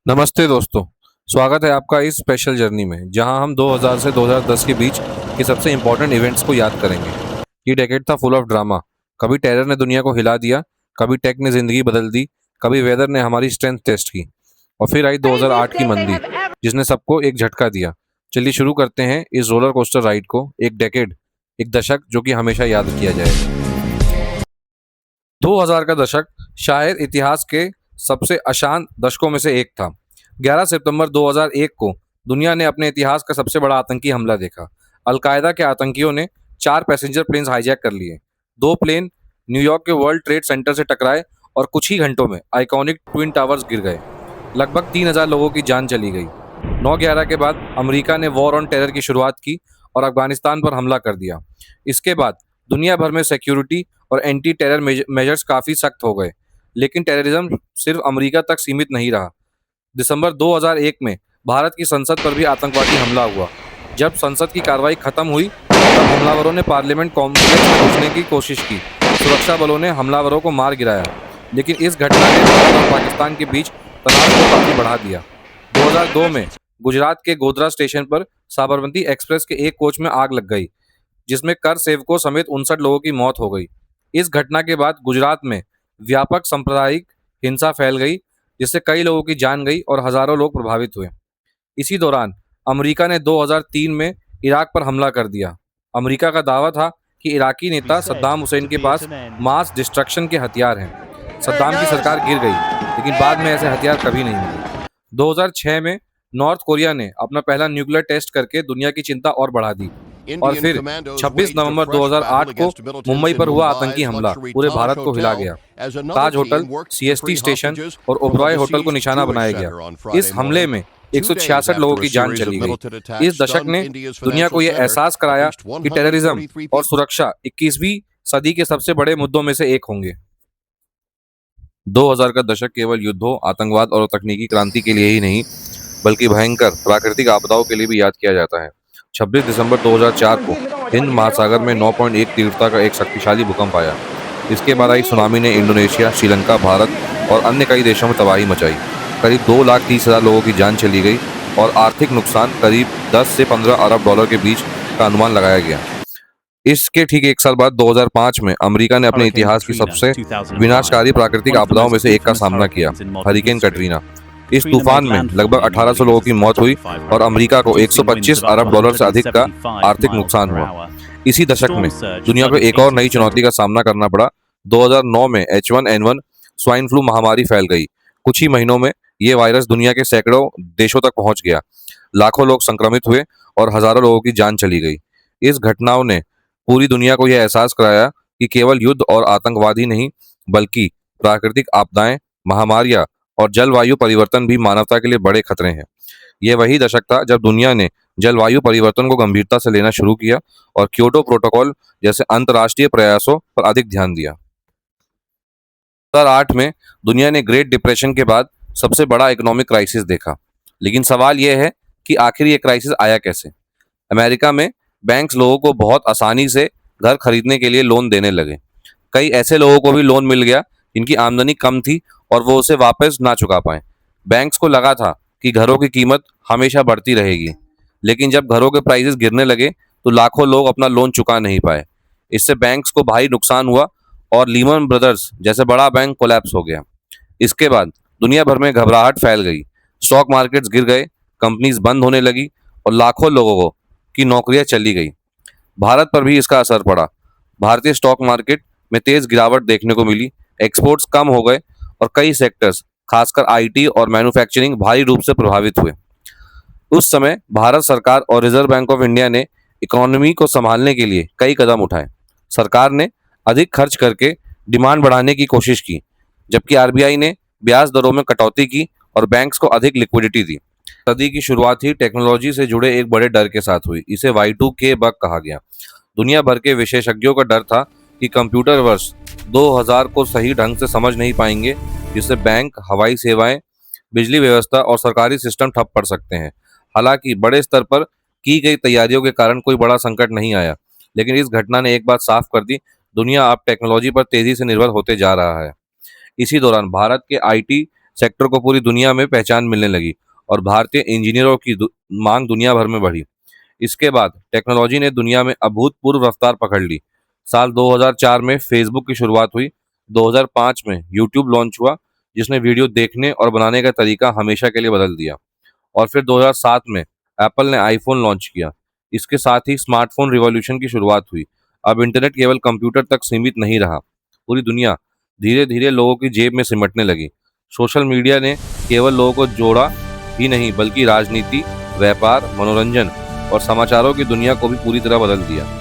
नमस्ते दोस्तों। स्वागत है आपका इस स्पेशल जर्नी में जहां हम 2000 से 2010 के बीच के सबसे इंपॉर्टेंट इवेंट्स को याद करेंगे। ये डेकेड था फुल ऑफ ड्रामा। कभी टेरर ने दुनिया को हिला दिया, कभी टेक ने जिंदगी बदल दी, कभी वेदर ने हमारी स्ट्रेंथ टेस्ट की, और फिर आई 2008 की मंदी जिसने सबको एक झटका दिया। चलिए शुरू करते हैं इस रोलर कोस्टर राइड को। एक डेकेड, एक दशक जो कि हमेशा याद किया जाएगा। 2000 का दशक शायद इतिहास के सबसे अशांत दशकों में से एक था। 11 सितंबर 2001 को दुनिया ने अपने इतिहास का सबसे बड़ा आतंकी हमला देखा। अलकायदा के आतंकियों ने 4 पैसेंजर प्लेन्स हाईजैक कर लिए। 2 प्लेन न्यूयॉर्क के वर्ल्ड ट्रेड सेंटर से टकराए और कुछ ही घंटों में आइकॉनिक ट्विन टावर्स गिर गए। लगभग 3000 लोगों की जान चली गई। 9/11 के बाद अमेरिका ने वॉर ऑन टेरर की शुरुआत की और अफगानिस्तान पर हमला कर दिया। इसके बाद दुनिया भर में सिक्योरिटी और एंटी टेरर मेजर्स काफ़ी सख्त हो गए। लेकिन टेररिज्म सिर्फ अमेरिका तक सीमित नहीं रहा। दिसंबर 2001 में भारत की संसद पर भी आतंकवादी हमला हुआ। जब संसद की कार्रवाई खत्म हुई तब हमलावरों ने पार्लियामेंट कॉम्प्लेक्स में घुसने की कोशिश की। सुरक्षा बलों ने हमलावरों को मार गिराया। लेकिन इस घटना ने भारत और पाकिस्तान के बीच तनाव को काफी बढ़ा दिया। 2002 में गुजरात के गोधरा स्टेशन पर साबरमती एक्सप्रेस के एक कोच में आग लग गई, जिसमें कर सेवकों समेत 59 लोगों की मौत हो गई। इस घटना के बाद गुजरात में व्यापक सांप्रदायिक हिंसा फैल गई, जिससे कई लोगों की जान गई और हजारों लोग प्रभावित हुए। इसी दौरान अमेरिका ने 2003 में इराक पर हमला कर दिया। अमेरिका का दावा था कि इराकी नेता सद्दाम हुसैन के पास मास डिस्ट्रक्शन के हथियार हैं। सद्दाम की सरकार गिर गई, लेकिन बाद में ऐसे हथियार कभी नहीं मिले। 2006 में नॉर्थ कोरिया ने अपना पहला न्यूक्लियर टेस्ट करके दुनिया की चिंता और बढ़ा दी। और फिर 26 नवंबर 2008 को मुंबई पर हुआ आतंकी हमला पूरे भारत को हिला गया। ताज होटल, सीएसटी स्टेशन और ओबरॉय होटल को निशाना बनाया गया। इस हमले में 166 लोगों की जान चली गई। इस दशक ने दुनिया को यह एहसास कराया कि टेररिज्म और सुरक्षा 21वीं सदी के सबसे बड़े मुद्दों में से एक होंगे। 2000 का दशक केवल युद्धों, आतंकवाद और तकनीकी क्रांति के लिए ही नहीं, बल्कि भयंकर प्राकृतिक आपदाओं के लिए भी याद किया जाता है। 26 दिसंबर 2004 को हिंद महासागर में 9.1 तीव्रता का एक शक्तिशाली भूकंप आया। इसके बाद आई सुनामी ने इंडोनेशिया, श्रीलंका, भारत और अन्य कई देशों में तबाही मचाई। करीब 2,30,000 लोगों की जान चली गई और आर्थिक नुकसान करीब 10 से 15 अरब डॉलर के बीच का अनुमान लगाया गया। इसके ठीक एक साल बाद 2005 में अमेरिका ने अपने इतिहास की सबसे विनाशकारी प्राकृतिक आपदाओं में से एक का सामना किया, हरिकेन कटरीना। इस तूफान में लगभग 1800 लोगों की मौत हुई और अमेरिका को 125 अरब डॉलर से अधिक का आर्थिक नुकसान हुआ। इसी दशक में दुनिया को एक और नई चुनौती का सामना करना पड़ा। 2009 में H1N1 स्वाइन फ्लू महामारी फैल गई। कुछ ही महीनों में ये वायरस दुनिया के सैकड़ों देशों तक पहुंच गया। लाखों लोग संक्रमित हुए और हजारों लोगों की जान चली गई। इस घटनाओं ने पूरी दुनिया को यह एहसास कराया कि केवल युद्ध और आतंकवाद ही नहीं, बल्कि प्राकृतिक आपदाएं, महामारियां और जलवायु परिवर्तन भी मानवता के लिए बड़े खतरे हैं। यह वही दशक था जब दुनिया ने जलवायु परिवर्तन को गंभीरता से लेना शुरू किया और क्योटो प्रोटोकॉल जैसे अंतर्राष्ट्रीय प्रयासों पर अधिक ध्यान दिया। 2008 में दुनिया ने ग्रेट डिप्रेशन के बाद सबसे बड़ा इकोनॉमिक क्राइसिस देखा। लेकिन सवाल यह है कि आखिर ये क्राइसिस आया कैसे? अमेरिका में बैंक्स लोगों को बहुत आसानी से घर खरीदने के लिए लोन देने लगे। कई ऐसे लोगों को भी लोन मिल गया जिनकी आमदनी कम थी और वो उसे वापस ना चुका पाए। बैंक्स को लगा था कि घरों की कीमत हमेशा बढ़ती रहेगी, लेकिन जब घरों के प्राइसेस गिरने लगे तो लाखों लोग अपना लोन चुका नहीं पाए। इससे बैंक्स को भारी नुकसान हुआ और लीमन ब्रदर्स जैसे बड़ा बैंक कोलैप्स हो गया। इसके बाद दुनिया भर में घबराहट फैल गई। स्टॉक मार्केट्स गिर गए, कंपनीज बंद होने लगी और लाखों लोगों की नौकरियां चली गई। भारत पर भी इसका असर पड़ा। भारतीय स्टॉक मार्केट में तेज गिरावट देखने को मिली। एक्सपोर्ट्स कम हो गए और कई सेक्टर्स, खासकर आईटी और मैन्युफैक्चरिंग, भारी रूप से प्रभावित हुए। उस समय भारत सरकार और रिजर्व बैंक ऑफ इंडिया ने इकोनॉमी को संभालने के लिए कई कदम उठाए। सरकार ने अधिक खर्च करके डिमांड बढ़ाने की कोशिश की, जबकि आरबीआई ने ब्याज दरों में कटौती की और बैंक्स को अधिक लिक्विडिटी दी। सदी की शुरुआत ही टेक्नोलॉजी से जुड़े एक बड़े डर के साथ हुई। इसे Y2K बग कहा गया। दुनिया भर के विशेषज्ञों का डर था कि कंप्यूटर वर्ष 2000 को सही ढंग से समझ नहीं पाएंगे, जिससे बैंक, हवाई सेवाएं, बिजली व्यवस्था और सरकारी सिस्टम ठप पड़ सकते हैं। हालांकि बड़े स्तर पर की गई तैयारियों के कारण कोई बड़ा संकट नहीं आया, लेकिन इस घटना ने एक बात साफ कर दी, दुनिया अब टेक्नोलॉजी पर तेजी से निर्भर होते जा रहा है। इसी दौरान भारत के आईटी सेक्टर को पूरी दुनिया में पहचान मिलने लगी और भारतीय इंजीनियरों की मांग दुनिया भर में बढ़ी। इसके बाद टेक्नोलॉजी ने दुनिया में अभूतपूर्व रफ्तार पकड़ ली। साल 2004 में फेसबुक की शुरुआत हुई। 2005 में यूट्यूब लॉन्च हुआ, जिसने वीडियो देखने और बनाने का तरीका हमेशा के लिए बदल दिया। और फिर 2007 में एप्पल ने आईफोन लॉन्च किया। इसके साथ ही स्मार्टफोन रिवॉल्यूशन की शुरुआत हुई। अब इंटरनेट केवल कंप्यूटर तक सीमित नहीं रहा, पूरी दुनिया धीरे धीरे लोगों की जेब में सिमटने लगी। सोशल मीडिया ने केवल लोगों को जोड़ा ही नहीं, बल्कि राजनीति, व्यापार, मनोरंजन और समाचारों की दुनिया को भी पूरी तरह बदल दिया।